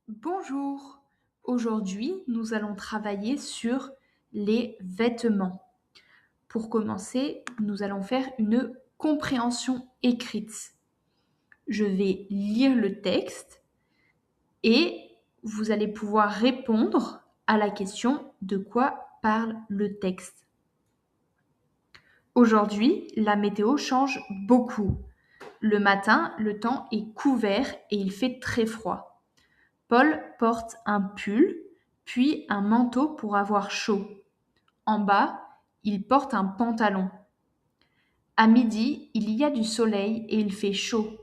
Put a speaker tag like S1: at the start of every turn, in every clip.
S1: Bonjour, aujourd'hui nous allons travailler sur les vêtements. Pour commencer, nous allons faire une compréhension écrite. Je vais lire le texte et vous allez pouvoir répondre à la question de quoi parle le texte. Aujourd'hui, la météo change beaucoup. Le matin, le temps est couvert et il fait très froid. Paul porte un pull, puis un manteau pour avoir chaud. En bas, il porte un pantalon. À midi, il y a du soleil et il fait chaud.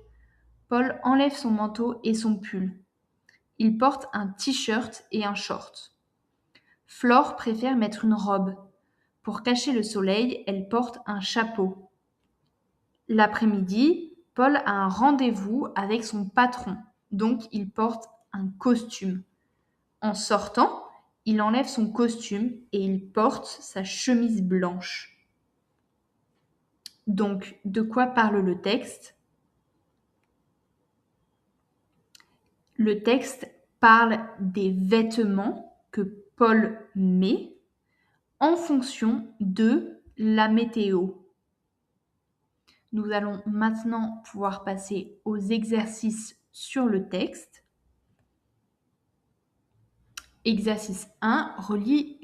S1: Paul enlève son manteau et son pull. Il porte un t-shirt et un short. Flore préfère mettre une robe. Pour cacher le soleil, elle porte un chapeau. L'après-midi, Paul a un rendez-vous avec son patron, donc il porte un costume. En sortant, il enlève son costume et il porte sa chemise blanche. Donc, de quoi parle le texte? Le texte parle des vêtements que Paul met en fonction de la météo. Nous allons maintenant pouvoir passer aux exercices sur le texte. Exercice 1, relie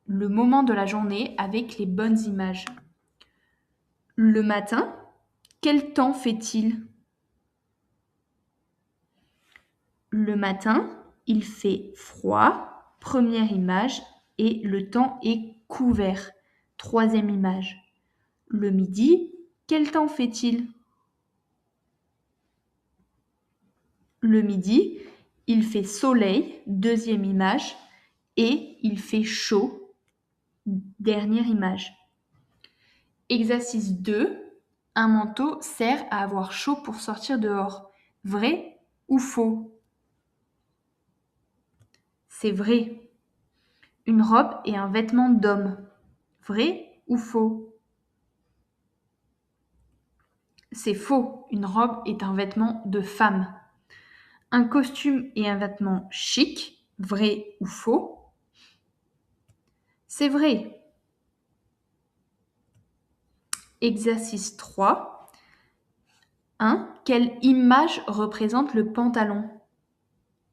S1: le moment de la journée avec les bonnes images. Le matin, quel temps fait-il? Le matin, il fait froid, première image, et le temps est couvert, troisième image. Le midi, quel temps fait-il? Le midi, il fait soleil, deuxième image, et il fait chaud, dernière image. Exercice 2, un manteau sert à avoir chaud pour sortir dehors. Vrai ou faux? C'est vrai. Une robe est un vêtement d'homme. Vrai ou faux? C'est faux. Une robe est un vêtement de femme. Un costume est un vêtement chic. Vrai ou faux? C'est vrai. Exercice 3. 1. Quelle image représente le pantalon?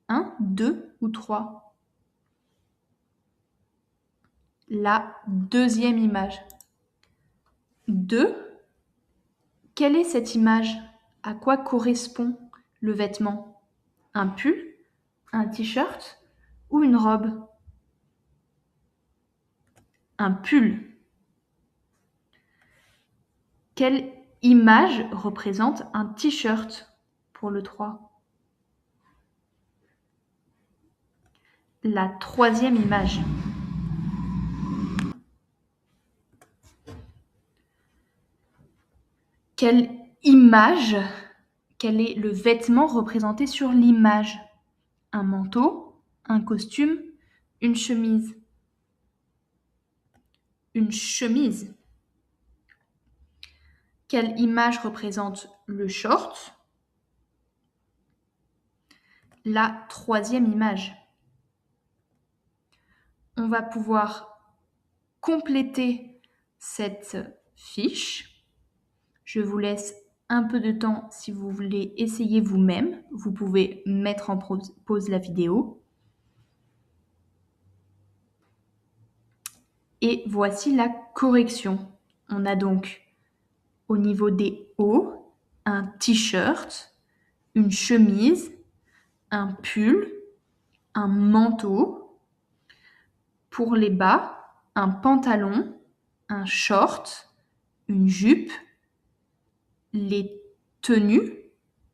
S1: 1, 2 ou 3? La deuxième image. 2. Quelle est cette image? À quoi correspond le vêtement? Un pull, un t-shirt ou une robe? Un pull. Quelle image représente un t-shirt pour le 3? La troisième image. Quelle image, quel est le vêtement représenté sur l'image? Un manteau, un costume, une chemise. Une chemise. Quelle image représente le short? La troisième image. On va pouvoir compléter cette fiche. Je vous laisse un peu de temps si vous voulez essayer vous-même. Vous pouvez mettre en pause la vidéo. Et voici la correction. On a donc au niveau des hauts, un t-shirt, une chemise, un pull, un manteau. Pour les bas, un pantalon, un short, une jupe, les tenues.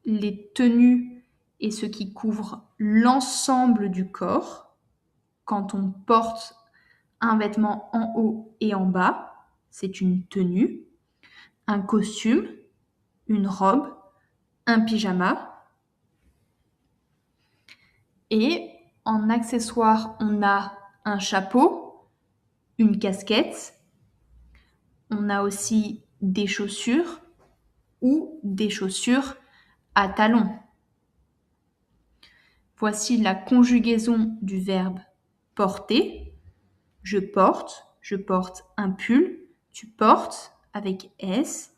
S1: Les tenues est ce qui couvre l'ensemble du corps. Quand on porte un vêtement en haut et en bas, c'est une tenue. Un costume, une robe, un pyjama. Et en accessoire, on a un chapeau, une casquette. On a aussi des chaussures ou des chaussures à talons. Voici la conjugaison du verbe porter. Je porte un pull, tu portes avec S.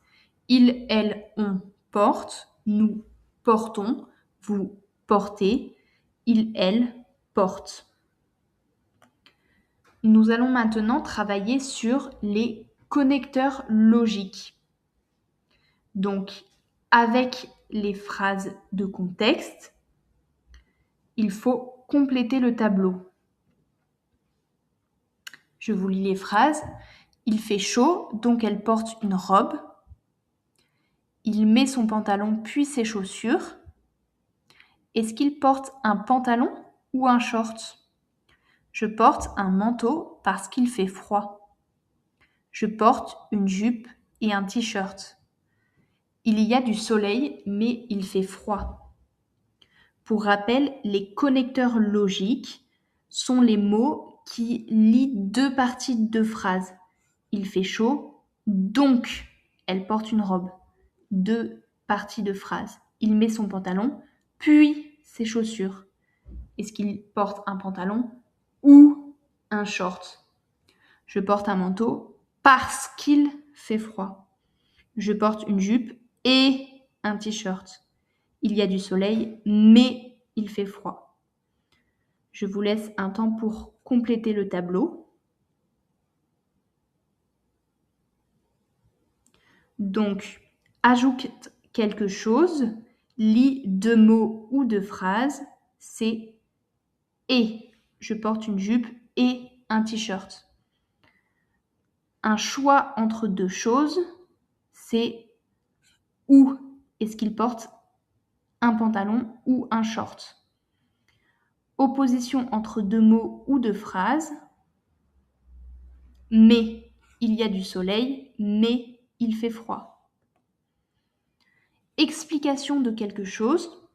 S1: Il, elle, on porte, nous portons, vous portez, il, elle porte. Nous allons maintenant travailler sur les connecteurs logiques. Donc, avec les phrases de contexte, il faut compléter le tableau. Je vous lis les phrases. Il fait chaud, donc elle porte une robe. Il met son pantalon puis ses chaussures. Est-ce qu'il porte un pantalon ou un short? Je porte un manteau parce qu'il fait froid. Je porte une jupe et un t-shirt. Il y a du soleil, mais il fait froid. Pour rappel, les connecteurs logiques sont les mots qui lient deux parties de phrases. Il fait chaud, donc elle porte une robe. Deux parties de phrase. Il met son pantalon, puis ses chaussures. Est-ce qu'il porte un pantalon ou un short? Je porte un manteau parce qu'il fait froid. Je porte une jupe et un t-shirt. Il y a du soleil, mais il fait froid. Je vous laisse un temps pour compléter le tableau. Donc, ajoute quelque chose, lis deux mots ou deux phrases, c'est et. Je porte une jupe et un t-shirt. Un choix entre deux choses, c'est ou. Est-ce qu'il porte un pantalon ou un short? Opposition entre deux mots ou deux phrases, mais il y a du soleil, mais il fait froid. Explication de quelque chose,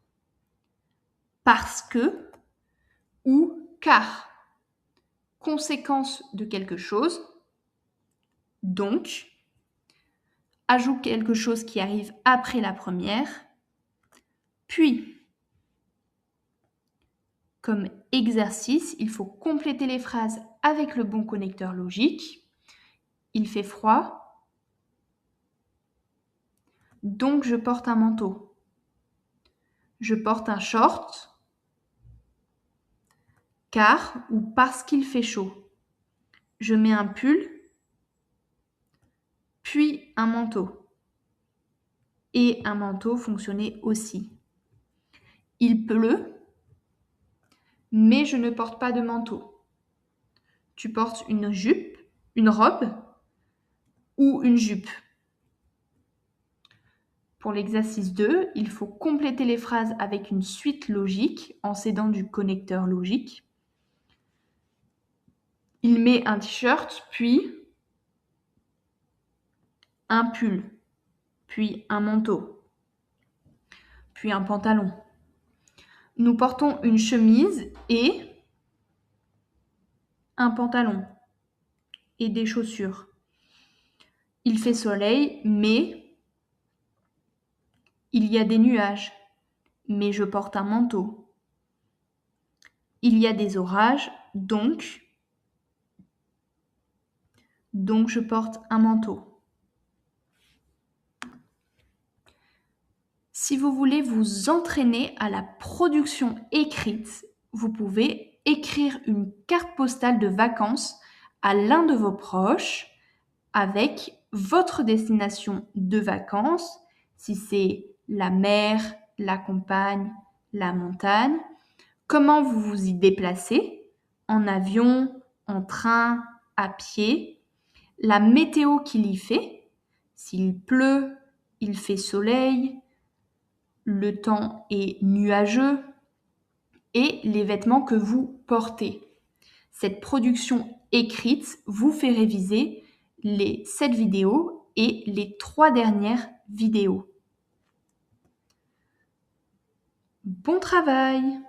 S1: parce que ou car. Conséquence de quelque chose, donc. Ajoute quelque chose qui arrive après la première, puis. Comme exercice, il faut compléter les phrases avec le bon connecteur logique. Il fait froid, donc je porte un manteau. Je porte un short, car ou parce qu'il fait chaud. Je mets un pull, puis un manteau. Et un manteau fonctionnait aussi. Il pleut, mais je ne porte pas de manteau. Tu portes une jupe, une robe ou une jupe. Pour l'exercice 2, il faut compléter les phrases avec une suite logique en s'aidant du connecteur logique. Il met un t-shirt, puis un pull, puis un manteau, puis un pantalon. Nous portons une chemise et un pantalon et des chaussures. Il fait soleil, mais il y a des nuages, mais je porte un manteau. Il y a des orages, donc je porte un manteau. Si vous voulez vous entraîner à la production écrite, vous pouvez écrire une carte postale de vacances à l'un de vos proches avec votre destination de vacances, si c'est la mer, la campagne, la montagne, comment vous vous y déplacez, en avion, en train, à pied, la météo qu'il y fait, s'il pleut, il fait soleil, le temps est nuageux, et les vêtements que vous portez. Cette production écrite vous fait réviser les 7 vidéos et les 3 dernières vidéos. Bon travail!